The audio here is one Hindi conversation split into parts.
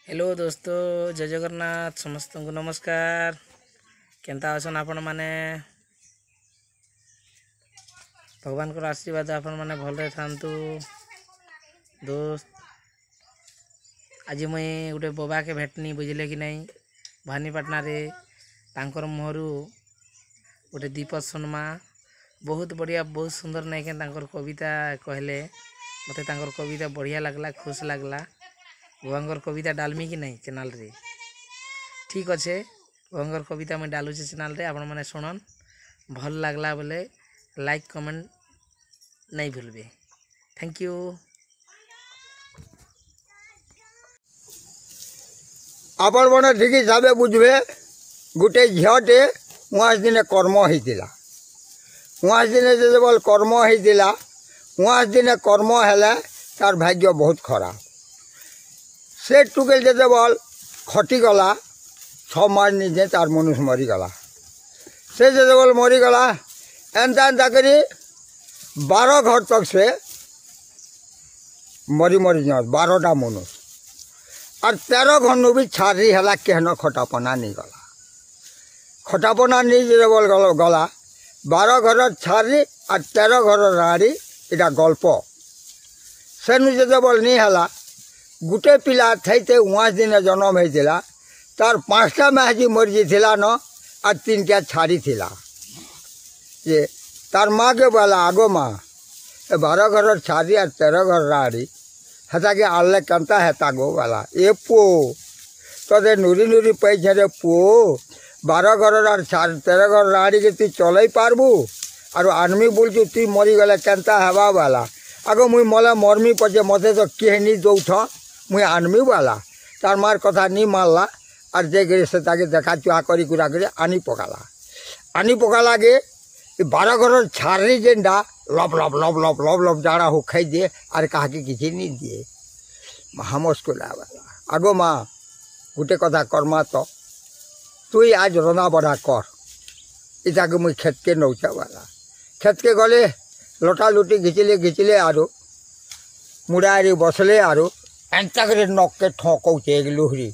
हेलो दोस्तों, जय जगन्नाथ समस्त को नमस्कार। केंता अछन आपण माने? भगवान को आशीर्वाद आपण माने भलरे थांतु। दोस्त आज मुई गोटे बाबा के भेटनी बुझले कि नहीं भानीपाटना रे। तांकर मुहरु गोटे दीपक शर्मा बहुत बढ़िया बहुत सुंदर नहीं के तांकर कविता कहले। मते तांकर कविता बढ़िया लगला, खुश लगला। भगवान कविता डालमी कि नहीं चैनल रे? ठीक अच्छे, भगवान कविता मैं डालुचे चैनल रे। आपण माने सुनन भल लगला बोले लाइक कमेंट नहीं भूलबे। Thank you. आपण मैंने ठीक हिसाब से बुझे गोटे झीटे उस दिन कर्म होता उस दिन जो कर्म होता उस दिन कर्म है तार भाग्य बहुत खराब। से टुके जो बल खटिगला 6 मास निजे तार मनुष्य मरीगला। से जो बल मरीगला एंता एंता करी 12 घर तक से मरी मरी जा 12टा मनुष्य और 13 घर भी छाड़ी है कहन खटापना नहीं गला। खटापना नहीं जो बल गला 12 घर छाड़ी और 13 घर राड़ी इटा गल्प से जो बल नहीं है गोटे पिला थे उस दिन जन्म होता तार 5टा मेहजी मरी जाता न और 3टा छाड़ी थिला। ये तार माँ के बोला आगो माँ 12 घर छाड़ी और 13 घर राड़ी हेता के आल्ले कंता हेता गो वाला ए पो तो नुरी नुरी पैसे रे पो 12 घर और 13 घर राड़ी के तु चल पारबू और आर्मी बोल तु मरी गले केनता हेबा वाला आगो मुई मले मरमी पचे मते तो किए नहीं दौथ मुई आनमी वाला। तार मार कथा नहीं मानला और जे से देखा चुहा कर आनी पकाला के 12 घर छाड़ी जेनटा लब लब लब लब लब लब जाड़ा हो खाई दिए और कहा कि किसी नहीं दिए महामुस्कुला वाला आगो माँ गोटे कथा करमा तो तु आज रंधा बढ़ा कर इटा के मुई खेत के नौचा वाला खेत के गले लटा लुटी घिचिले आरो मुड़ारी बसले आरो एंता करे नक के ठोकौचे एक लुहरी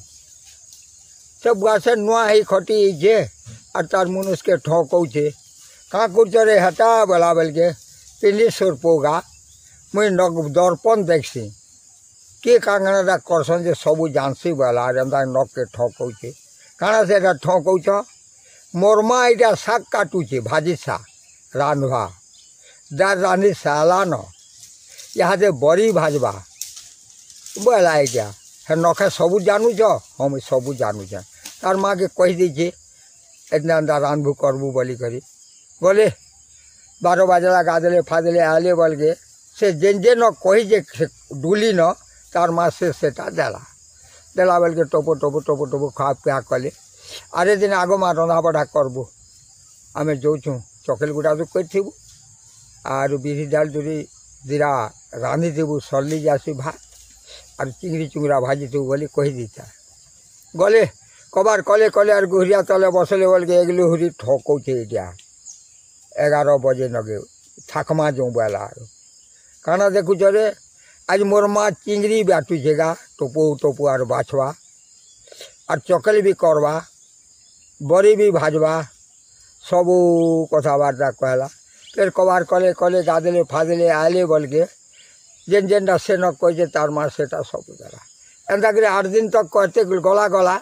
सब गाছে नुआ ही खटी जे और तार मनुष्य के ठोकौचे कहाँ कुछ रे हटा बोला बोल के पिंडी सुरपोगा मुई नक दर्पण देखसी के कांगना करसन जे सबू जानसी बोला एंता नक के ठोकौचे काना से ठोकौच मोर माँ इटा शाक काटुचे भाजी शाक रांधवा दार रांधी साला न यहाँ से बड़ी भाजबा बोला क्या है नखे सबू जानूच हम सबू जानूच तार माँ के कह दीजिए इतना अंदा रांधबू करबू बोली करी बोले 12 बजला गादले फादले आले बोल के से जेन जे न कही जे डुली न तार माँ सेटा देला बोल के टोपो टोपो टोपो टोपो खा पिया कले आरे दिन आगो माँ रंधा बढ़ा करबू आम जाऊँ चकेल गुड़ा तो करू आर बिरी डाल दूरी दिरा रांधि देबू सरली जासी भात और चिंगड़ी चुंगड़ा भाजी थी बोली कही दीता गले कबार कले कले और गुहरिया तले बसले बोल के एक लुहरी ठोकौचे इटा 11 बजे नगे थाकमा जो बोला काना देखुच रे आज मोर माँ चिंगड़ी बाटुछेगा टोपो टोपो और बाछवा और चकल भी करवा बड़ी भी भाजवा सबू कथबार्ता कहला फिर कबार कले कले गादले फादले आले बोल के जेन जेनटा से न कहे तार माँ सेटा सब देला एंता कर 8 दिन तक कहते गला गला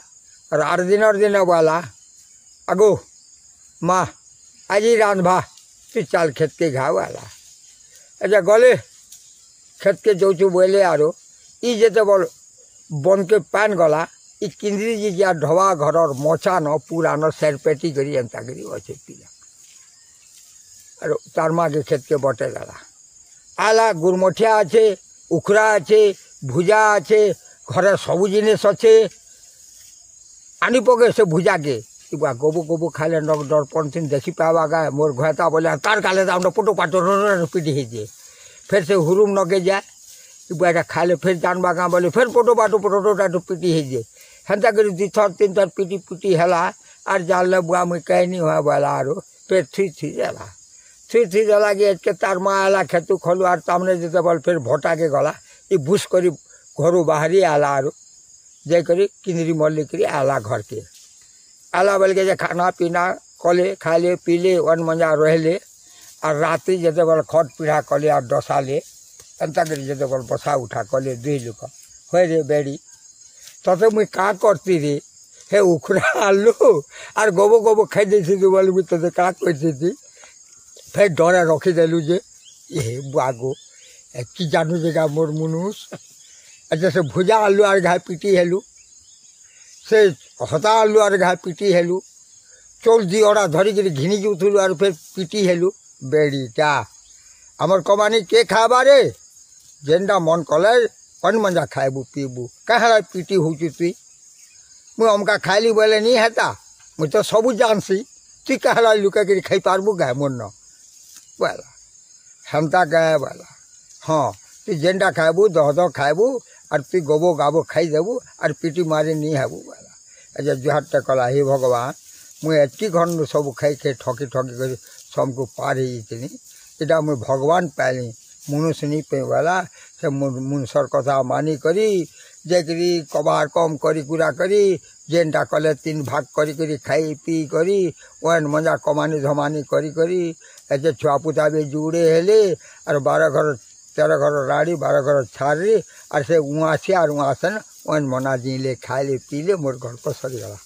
और 8 दिन बोला आगो माँ आज ही रांधवा तु चाल खेत के घा वाला अच्छा गले खेत के जो बोले आरो ई जेते बोल बन के पान गला ई किंद्री जी जा ढवा घर और मोचा न पूरा न सेरपेटी करी एंता करी अच्छे पीला और तार माँ के खेत के बटे गला आला गुरमठिया आछे उखरा आछे भुजा आछे घरे सबू जिनिस अच्छे आनी पके से भुजा के गोबू गोबू खाले नक दर्पण थी देखी पावा गा मोर घता बोले तार काले तो पुटो पाटो पिटी है फिर से हुरुम नगे जाए खाले फिर जानवा गाँ बोले फिर पोटो पाटो पिटी है हेन्ता कर 2 थर 3 थर पिटी पिटी है और जानले बुआ मुई कहीं नहीं हुआ बोला आरो फिर थी जाला थी जाला के तार माँ आला खेतु खलु और तामने जो बल फिर भटा के गला ये भूस करी घर बाहरी आला आरो जाकर किंदरी मल्लिक आला घर के आला बेल के खाना पीना कले खाले पीले वन मजा रहले और राति जते बल खट पीढ़ा कले और डसाले एंता कर जते बल बसा उठा कले दुई लोक हो रे बेड़ी तते मुई का करती रे हे उखड़ा आलू और गोबो गोबो खाई देसी बोल मुई तते का करती थी फिर डरे रखीदेलु जे ये बुआगो कि जानू जगह मोर मुनुष जैसे भुजा आलू और घाय पिटी हेलु से हता आलू और घाय पिटी हेलु चोल दी ओरा धरिक घिनी जाऊलु और फिर पिटी हेलु बेड़ीटा आमर कमानी के खाबा रे जेनटा मन कले अन मंजा खाइबू पीबू कहाँ पिटी हूँ तुई मुझे अमका खाइली बोले नहीं हेता मुझे तो सबू जानसी तुई कहाँ लुका कर खाई पारबू गाय मोर न बोला हमता कहे बोला हाँ तु जेनटा खाइबू दह खाइबू और तु गोबो गाबो खाई देबू और पिटी मारी नहीं हेबू बोला अच्छा जुहारटा कला हे भगवान मुझे एति घन सब खाई खाई ठकी ठकी कर सबको पार ही इटा मुझे भगवान पाइली मनुष्य नहीं पे वाला से मनुष्यर कथा मानी करी जेकरी कबार कम करी कुरा करी जेनटा कले 3 भाग करी खाई पी करी वन मजा कमानी धमानी करी ऐसे छुआ पुता भी जुड़े हेले और 12 घर 13 घर राड़ी 12 घर छाड़ी और से उहाँ से और उहाँ से वन मना दिले खाइले पीले मोर घर पर सरी गला।